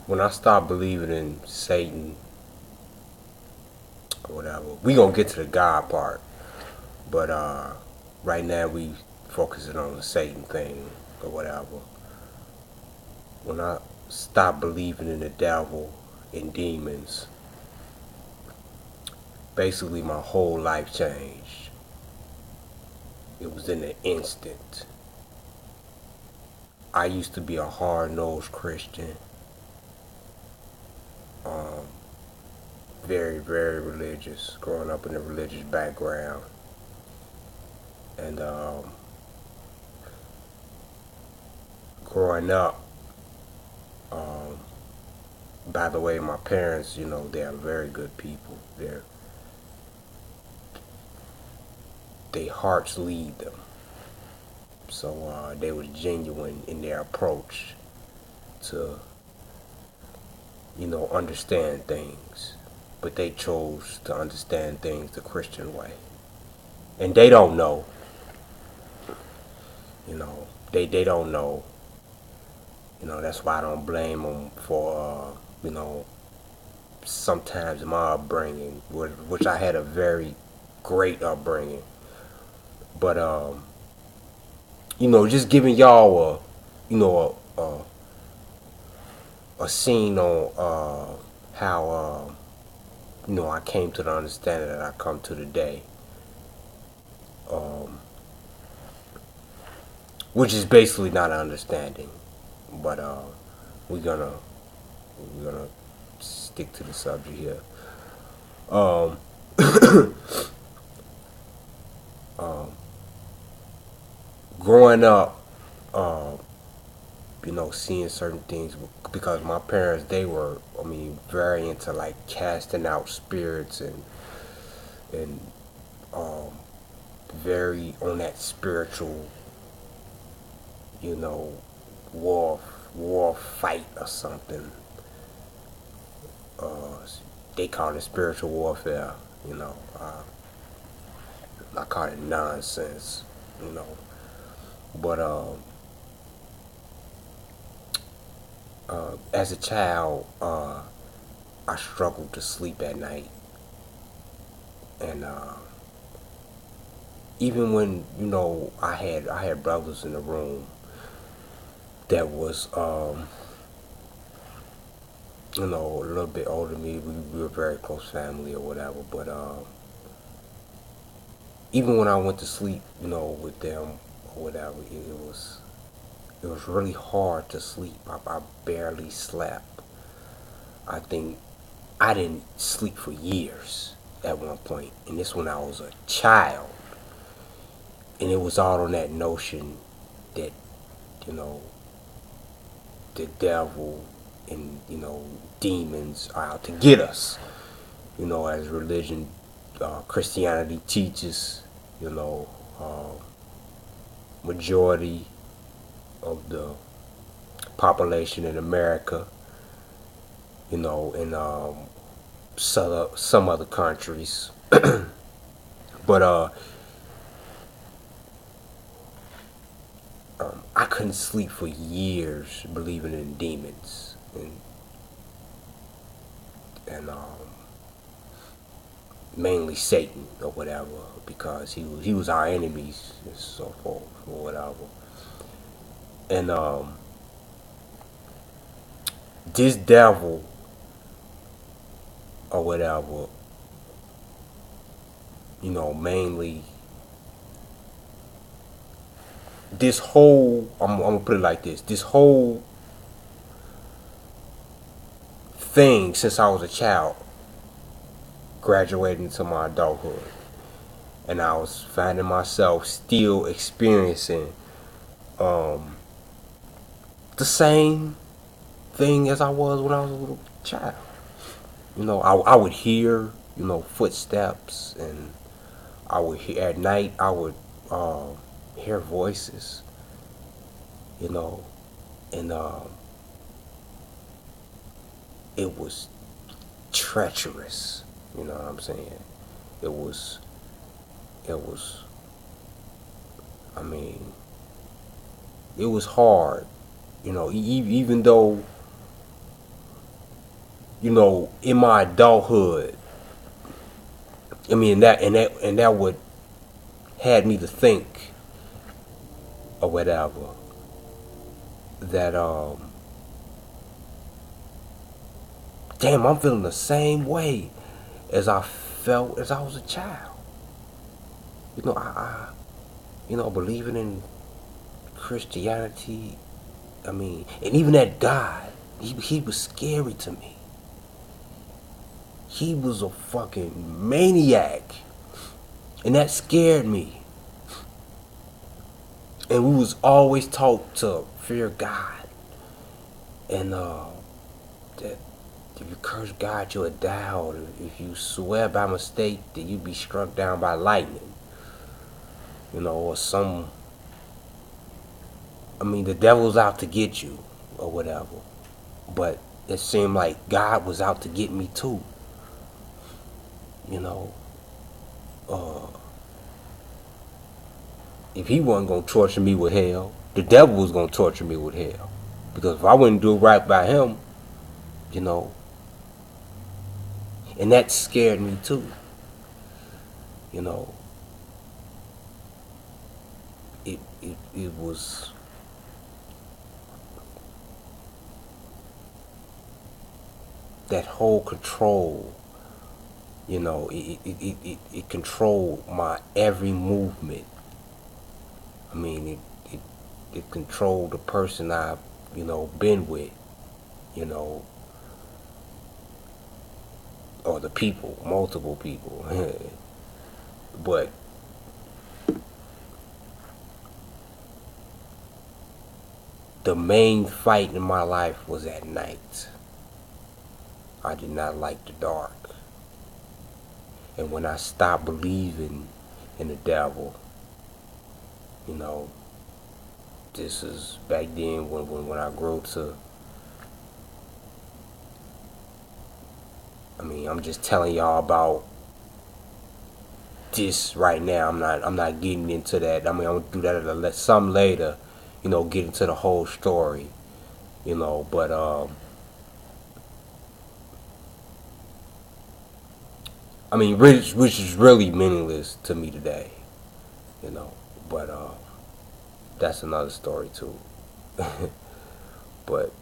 When I stopped believing in Satan or whatever, we gonna get to the God part. But right now we focusing on the Satan thing or whatever. When I stopped believing in the devil and demons, basically my whole life changed. It was in an instant. I used to be a hard-nosed Christian, um, very, very religious, growing up in a religious background. And growing up, um, by the way, my parents, they're very good people. They hearts lead them. So they were genuine in their approach to, understand things. But they chose to understand things the Christian way. And they don't know, they don't know. That's why I don't blame them for, sometimes my upbringing, which I had a very great upbringing. But, just giving y'all a scene on how, I came to the understanding that I come to today. Um, which is basically not an understanding. But we're gonna we're gonna stick to the subject here. Um, um, growing up, uh, seeing certain things because my parents they were, very into like casting out spirits and um, very on that spiritual, you know, war war fight or something. Uh, they call it spiritual warfare. You know, I call it nonsense. You know, but as a child, I struggled to sleep at night, and even when I had brothers in the room that was a little bit older than me. We were very close family or whatever, but even when I went to sleep, with them or whatever, it was really hard to sleep. I barely slept. I think I didn't sleep for years at one point, and this when I was a child, and it was all on that notion that you know the devil and demons are out to get us. As religion, Christianity teaches, you know, majority of the population in America, in some other countries. But I couldn't sleep for years believing in demons and mainly Satan or whatever, because he was our enemies and so forth or whatever. And this devil or whatever, mainly this whole I'm gonna put it like this whole thing since I was a child graduating to my adulthood, and I was finding myself still experiencing um, the same thing as I was when I was a little child. I would hear, footsteps, and I would hear at night. I would hear voices, you know, and it was treacherous. You know what I'm saying? It was, it was. I mean, it was hard Even though, in my adulthood, I mean, that would had me to think or whatever that damn, I'm feeling the same way as I felt as I was a child. Believing in Christianity. I mean, and even that God, he was scary to me. He was a fucking maniac, and that scared me. And we was always taught to fear God, and that if you curse God, you'll die, or if you swear by mistake, that you'd be struck down by lightning, or some. I mean, the devil's out to get you, or whatever. But it seemed like God was out to get me too. You know, uh, if he wasn't gonna torture me with hell, the devil was gonna torture me with hell. Because if I wouldn't do right by him, you know, and that scared me too. You know, it was that whole control. It controlled my every movement. I mean, it controlled the person I've, been with, you know, or the people, multiple people. But the main fight in my life was at night. I did not like the dark. And when I stopped believing in the devil, you know, this is back then when I grew to, I mean, I'm just telling y'all about this right now. I'm not getting into that. I mean, I'm gonna do that some later, get into the whole story, but I mean, which is really meaningless to me today, but that's another story too. But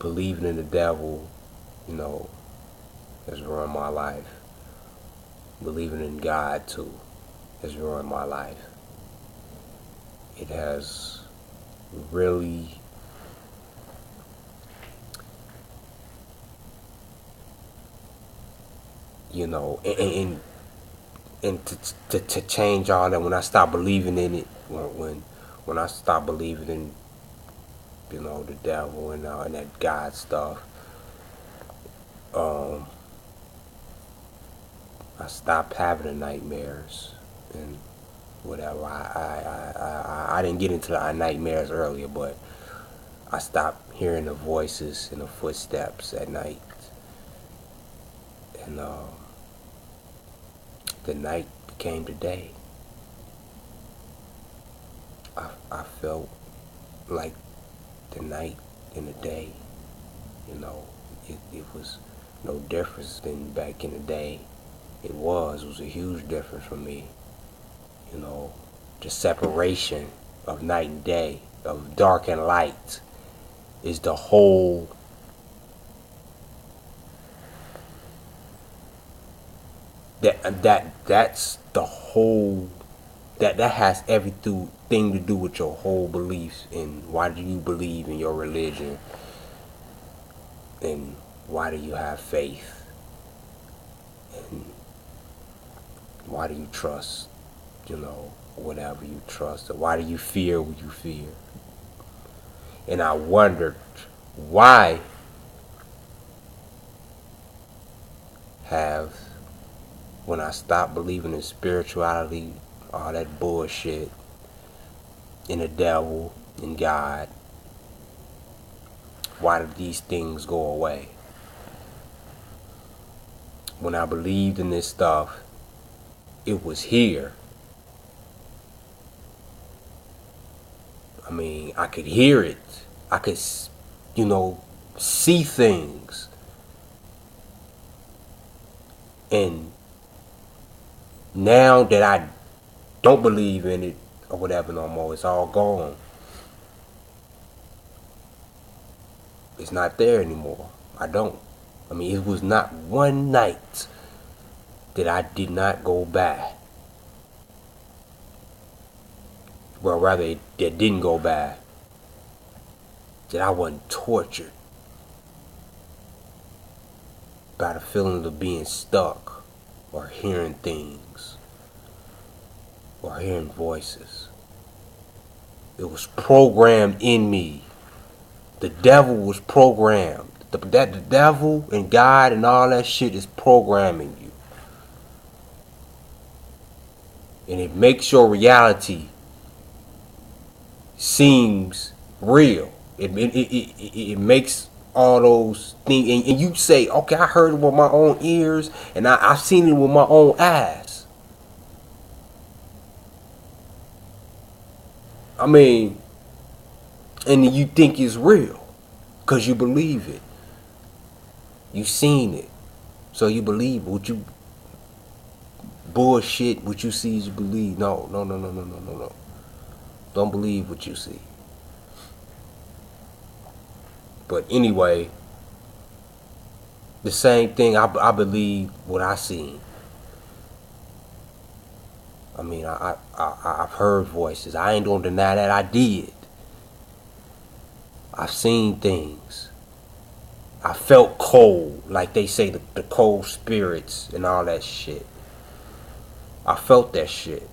believing in the devil, you know, has ruined my life. Believing in God too has ruined my life. It has really and to change all that, when I stopped believing in it, when I stopped believing in the devil and that God stuff, um, I stopped having the nightmares and whatever. I didn't get into the nightmares earlier, but I stopped hearing the voices and the footsteps at night, and the night became the day. I felt like the night and the day, it was no difference than back in the day. It was a huge difference for me, you know, the separation of night and day, of dark and light, is the whole, that's the whole, that has everything to do with your whole beliefs, and why do you believe in your religion, and why do you have faith, and why do you trust, whatever you trust, or why do you fear what you fear. And I wondered why have, when I stopped believing in spirituality, all that bullshit, in the devil, in God, why did these things go away? When I believed in this stuff, it was here. I mean, I could hear it. I could, see things. And now that I don't believe in it or whatever no more, it's all gone. It's not there anymore. I don't. I mean, it was not one night that I did not go by. Well, rather, that didn't go by. That I wasn't tortured by the feeling of being stuck or hearing things or hearing voices. It was programmed in me. The devil was programmed. The devil and God and all that shit is programming you. And it makes your reality seems real. It makes all those things, and you say, okay, I heard it with my own ears, and I've seen it with my own eyes. I mean, and you think it's real, because you believe it. You seen it, so you believe it. What you bullshit, what you see is you believe. No. Don't believe what you see. But anyway, the same thing, I believe what I seen. I mean, I've heard voices. I ain't gonna deny that I did. I've seen things. I felt cold, like they say, the cold spirits and all that shit. I felt that shit.